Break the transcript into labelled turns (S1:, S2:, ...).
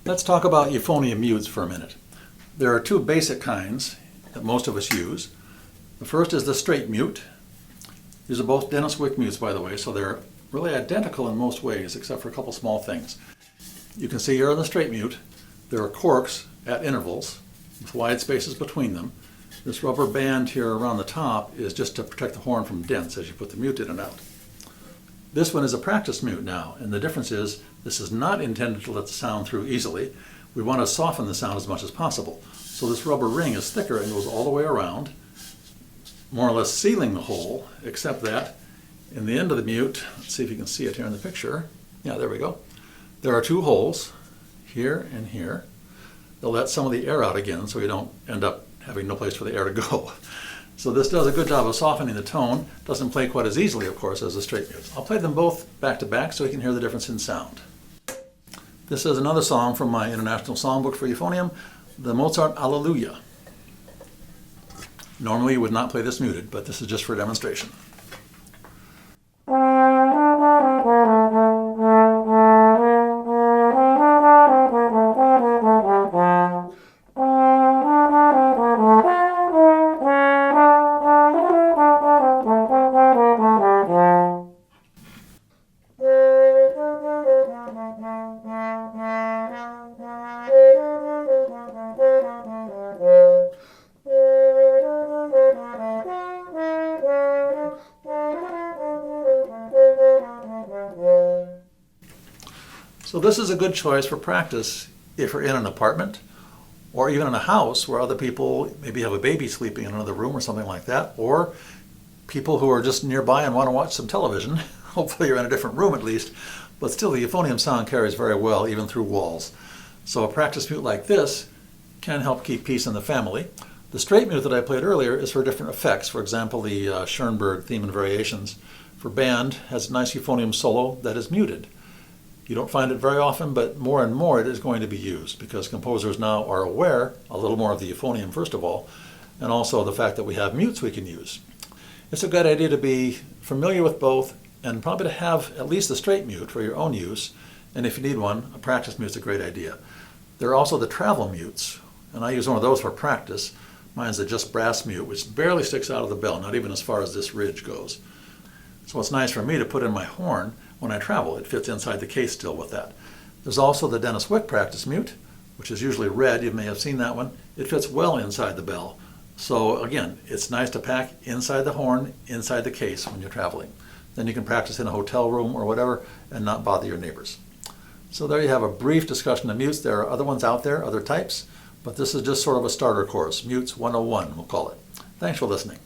S1: Let's talk about euphonium mutes for a minute. There are two basic kinds that most of us use. The first is the straight mute. These are both Denis Wick mutes, by the way, so they're really identical in most ways, except for a couple small things. You can see here on the straight mute, there are corks at intervals with wide spaces between them. This rubber band here around the top is just to protect the horn from dents as you put the mute in and out. This one is a practice mute now, and the difference is this is not intended to let the sound through easily. We want to soften the sound as much as possible. So this rubber ring is thicker and goes all the way around, more or less sealing the hole, except that in the end of the mute, let's see if you can see it here in the picture. Yeah, there we go. There are two holes, here and here. They'll let some of the air out again so you don't end up having no place for the air to go. So this does a good job of softening the tone. Doesn't play quite as easily, of course, as the straight mute. I'll play them both back to back so you can hear the difference in sound. This is another song from my International Songbook for Euphonium, the Mozart Alleluia. Normally you would not play this muted, but this is just for demonstration. So this is a good choice for practice if you're in an apartment or even in a house where other people maybe have a baby sleeping in another room or something like that, or people who are just nearby and want to watch some television. Hopefully you're in a different room at least, but still the euphonium sound carries very well even through walls. So a practice mute like this can help keep peace in the family. The straight mute that I played earlier is for different effects. For example, the Schoenberg theme and variations for band has a nice euphonium solo that is muted. You don't find it very often, but more and more it is going to be used because composers now are aware a little more of the euphonium, first of all, and also the fact that we have mutes we can use. It's a good idea to be familiar with both and probably to have at least the straight mute for your own use, and if you need one, a practice mute is a great idea. There are also the travel mutes, and I use one of those for practice. Mine's a just brass mute, which barely sticks out of the bell, not even as far as this ridge goes. So it's nice for me to put in my horn when I travel. It fits inside the case still with that. There's also the Denis Wick practice mute, which is usually red. You may have seen that one. It fits well inside the bell. So again, it's nice to pack inside the horn, inside the case when you're traveling. Then you can practice in a hotel room or whatever and not bother your neighbors. So there you have a brief discussion of mutes. There are other ones out there, other types, but this is just sort of a starter course. Mutes 101, we'll call it. Thanks for listening.